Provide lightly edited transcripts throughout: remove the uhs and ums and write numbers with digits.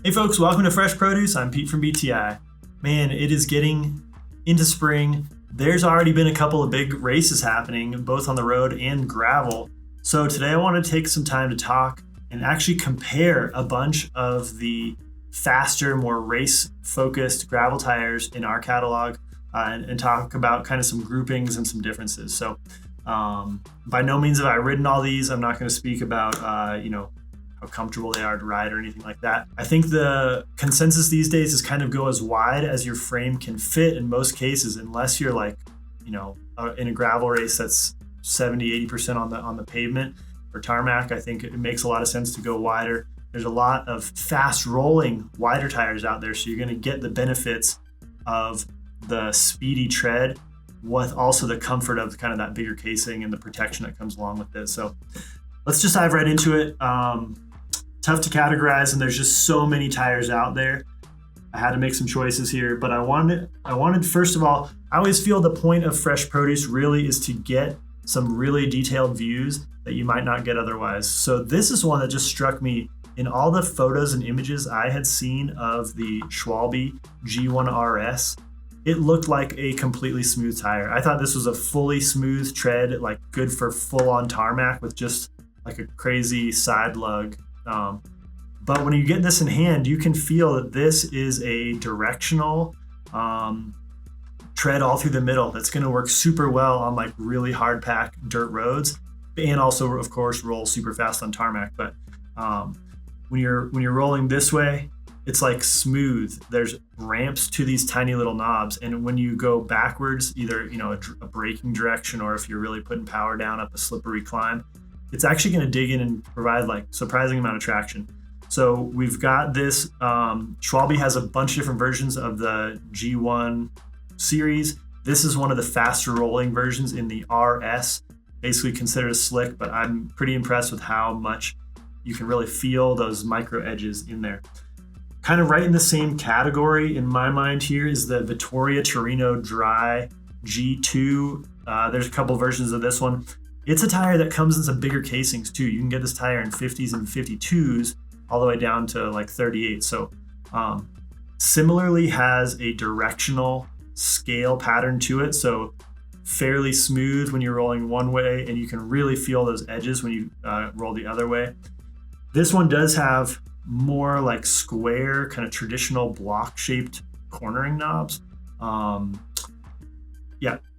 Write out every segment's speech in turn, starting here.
Hey folks, welcome to Fresh Produce. I'm Pete from BTI. Man, it is getting into spring. There's already been a couple of big races happening, both on the road and gravel. So today I want to take some time to talk and actually compare a bunch of the faster, more race-focused gravel tires in our catalog and talk about kind of some groupings and some differences. So by no means have I ridden all these. I'm not going to speak about, how comfortable they are to ride or anything like that. I think the consensus these days is kind of go as wide as your frame can fit in most cases, unless you're like, in a gravel race that's 70-80% on the pavement or tarmac. I think it makes a lot of sense to go wider. There's a lot of fast rolling wider tires out there, so you're going to get the benefits of the speedy tread with also the comfort of kind of that bigger casing and the protection that comes along with it. So let's just dive right into it. Tough to categorize, and there's just so many tires out there. I had to make some choices here, but I wanted first of all, I always feel the point of Fresh Produce really is to get some really detailed views that you might not get otherwise. So this is one that just struck me in all the photos and images I had seen of the Schwalbe G-One-RS. It looked like a completely smooth tire. I thought this was a fully smooth tread, like good for full on tarmac with just like a crazy side lug. But when you get this in hand, you can feel that this is a directional tread all through the middle that's going to work super well on like really hard pack dirt roads, and also of course roll super fast on tarmac. But when you're rolling this way, it's like smooth. There's ramps to these tiny little knobs, and when you go backwards, either a braking direction or if you're really putting power down up a slippery climb, it's actually going to dig in and provide like surprising amount of traction. So we've got this, Schwalbe has a bunch of different versions of the G1 series. This is one of the faster rolling versions in the RS, basically considered a slick, but I'm pretty impressed with how much you can really feel those micro edges in there. Kind of right in the same category in my mind here is the Vittoria Terreno Dry G2. There's a couple versions of this one. It's a tire that comes in some bigger casings too. You can get this tire in 50s and 52s all the way down to like 38. So similarly has a directional scale pattern to it. So fairly smooth when you're rolling one way, and you can really feel those edges when you roll the other way. This one does have more like square, kind of traditional block shaped cornering knobs.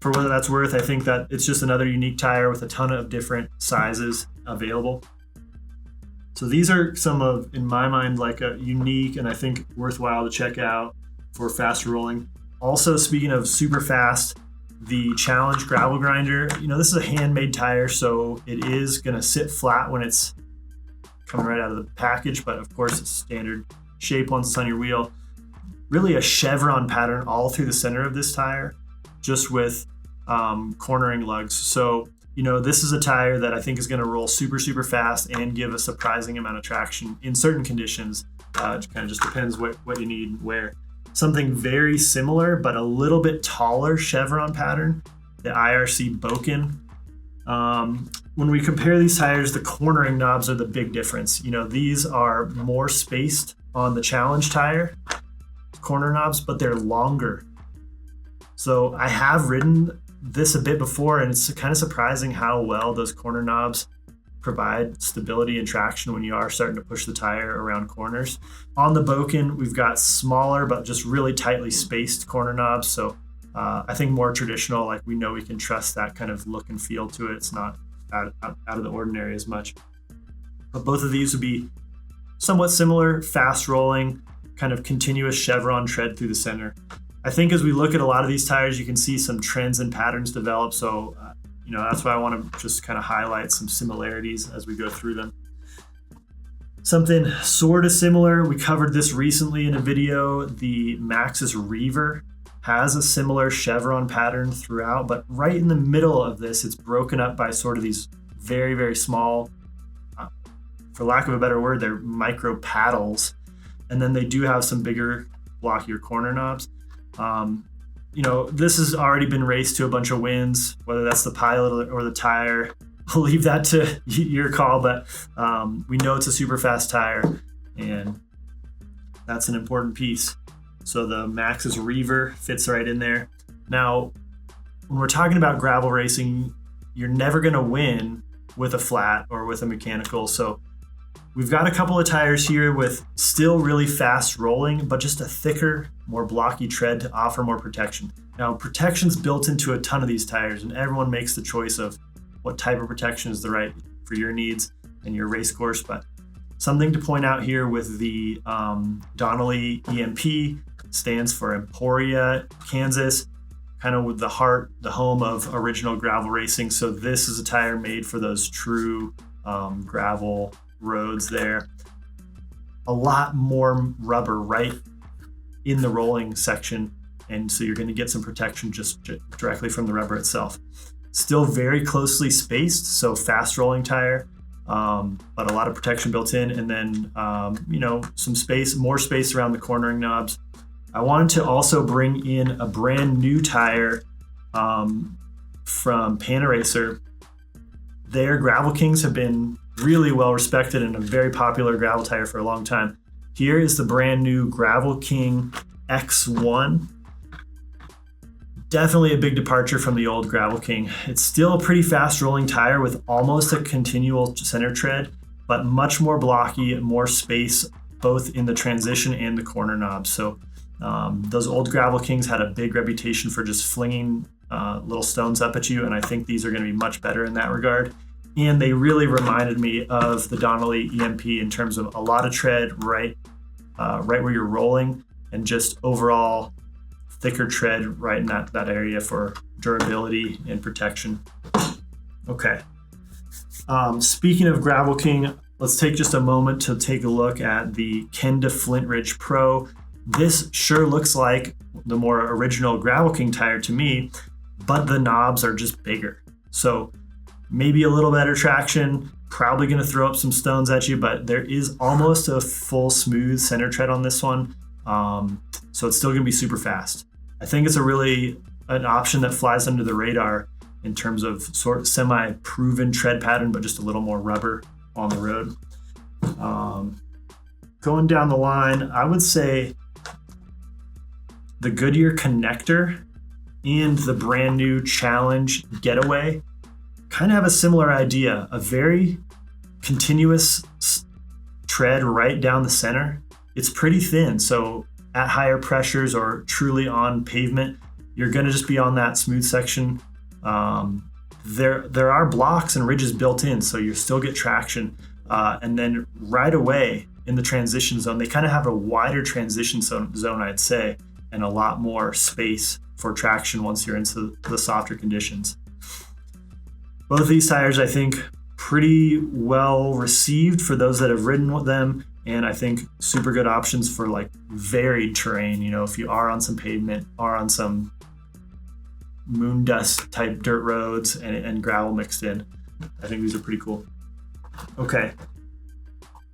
For what that's worth, I think that it's just another unique tire with a ton of different sizes available. So these are some of, in my mind, like a unique and I think worthwhile to check out for faster rolling. Also, speaking of super fast, the Challenge gravel grinder, this is a handmade tire, so it is going to sit flat when it's coming right out of the package, but of course it's standard shape once it's on your wheel. Really a chevron pattern all through the center of this tire, just with cornering lugs. So, this is a tire that I think is going to roll super, super fast and give a surprising amount of traction in certain conditions. It kind of just depends what you need where. Something very similar, but a little bit taller chevron pattern, the IRC Boken. When we compare these tires, the cornering knobs are the big difference. These are more spaced on the Challenge tire, corner knobs, but they're longer. So I have ridden this a bit before, and it's kind of surprising how well those corner knobs provide stability and traction when you are starting to push the tire around corners. On the Boken, we've got smaller but just really tightly spaced corner knobs. So I think more traditional, like we know we can trust that kind of look and feel to it. It's not out of the ordinary as much. But both of these would be somewhat similar, fast rolling, kind of continuous chevron tread through the center. I think as we look at a lot of these tires, you can see some trends and patterns develop. So, that's why I want to just kind of highlight some similarities as we go through them. Something sort of similar, we covered this recently in a video. The Maxxis Reaver has a similar chevron pattern throughout, but right in the middle of this, it's broken up by sort of these very, very small, for lack of a better word, they're micro paddles. And then they do have some bigger, blockier corner knobs. This has already been raced to a bunch of wins, whether that's the pilot or the tire. I'll leave that to your call, but we know it's a super fast tire, and That's an important piece. So the Maxxis Reaver fits right in there. Now, when we're talking about gravel racing, you're never going to win with a flat or with a mechanical. So we've got a couple of tires here with still really fast rolling, but just a thicker, more blocky tread to offer more protection. Now, protection's built into a ton of these tires, and everyone makes the choice of what type of protection is the right for your needs and your race course. But something to point out here with the Donnelly EMP, stands for Emporia, Kansas, kind of with the heart, the home of original gravel racing. So this is a tire made for those true gravel roads there. A lot more rubber right in the rolling section, and so you're going to get some protection just directly from the rubber itself. Still very closely spaced, so fast rolling tire, but a lot of protection built in, and then some space, more space around the cornering knobs. I wanted to also bring in a brand new tire from Panaracer. Their Gravel Kings have been really well respected and a very popular gravel tire for a long time. Here is the brand new Gravel King X1. Definitely a big departure from the old Gravel King. It's still a pretty fast rolling tire with almost a continual center tread, but much more blocky, more space both in the transition and the corner knobs. So those old Gravel Kings had a big reputation for just flinging little stones up at you, and I think these are going to be much better in that regard. And they really reminded me of the Donnelly EMP in terms of a lot of tread right where you're rolling, and just overall thicker tread right in that area for durability and protection. Okay. Speaking of Gravel King, let's take just a moment to take a look at the Kenda Flintridge Pro. This sure looks like the more original Gravel King tire to me, but the knobs are just bigger. So maybe a little better traction, probably going to throw up some stones at you, but there is almost a full smooth center tread on this one. So it's still going to be super fast. I think it's an option that flies under the radar in terms of sort of semi-proven tread pattern, but just a little more rubber on the road. Going down the line, I would say the Goodyear Connector and the brand new Challenge Getaway kind of have a similar idea, a very continuous tread right down the center. It's pretty thin, so at higher pressures or truly on pavement, you're going to just be on that smooth section. There are blocks and ridges built in, so you still get traction. And then right away in the transition zone, they kind of have a wider transition zone, I'd say, and a lot more space for traction once you're into the softer conditions. Both of these tires, I think, pretty well received for those that have ridden with them, and I think super good options for like varied terrain. If you are on some pavement, are on some moon dust type dirt roads and gravel mixed in, I think these are pretty cool. Okay.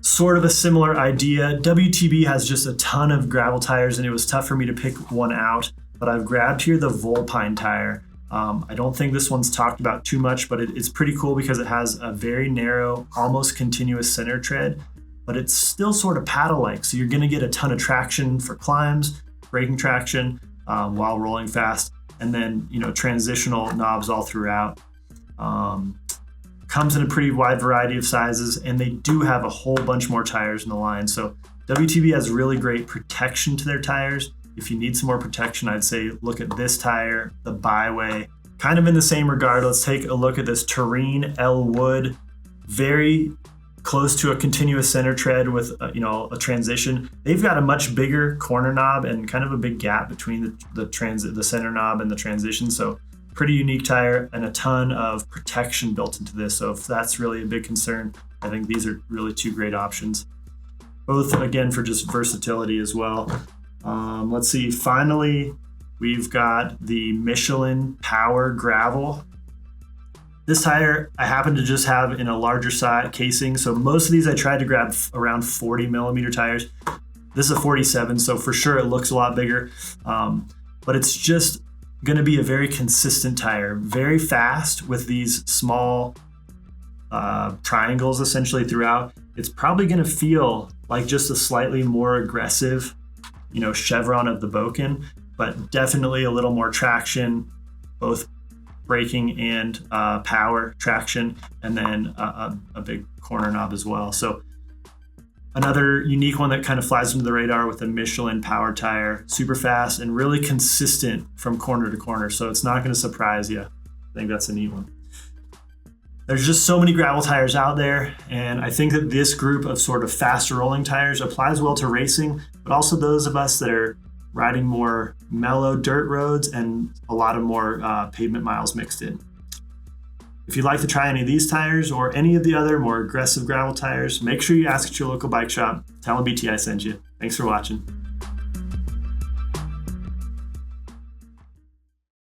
Sort of a similar idea. WTB has just a ton of gravel tires, and it was tough for me to pick one out, but I've grabbed here the Vulpine tire. I don't think this one's talked about too much, but it's pretty cool because it has a very narrow, almost continuous center tread, but it's still sort of paddle-like. So you're going to get a ton of traction for climbs, braking traction while rolling fast, and then transitional knobs all throughout. Comes in a pretty wide variety of sizes, and they do have a whole bunch more tires in the line. So WTB has really great protection to their tires. If you need some more protection, I'd say look at this tire, the Byway. Kind of in the same regard, let's take a look at this Terrene Elwood. Very close to a continuous center tread with a transition. They've got a much bigger corner knob and kind of a big gap between the center knob and the transition. So pretty unique tire and a ton of protection built into this. So if that's really a big concern, I think these are really two great options. Both, again, for just versatility as well. Let's see, finally, we've got the Michelin Power Gravel. This tire I happen to just have in a larger size casing. So most of these I tried to grab around 40 millimeter tires. This is a 47, so for sure it looks a lot bigger. But it's just going to be a very consistent tire, very fast with these small triangles essentially throughout, it's probably going to feel like just a slightly more aggressive, chevron of the Boken, but definitely a little more traction, both braking and power traction, and then a big corner knob as well. So another unique one that kind of flies under the radar with a Michelin power tire, super fast and really consistent from corner to corner. So it's not going to surprise you. I think that's a neat one. There's just so many gravel tires out there, and I think that this group of sort of faster rolling tires applies well to racing, but also those of us that are riding more mellow dirt roads and a lot of more pavement miles mixed in. If you'd like to try any of these tires or any of the other more aggressive gravel tires, make sure you ask at your local bike shop. Tell them BTI sent you. Thanks for watching.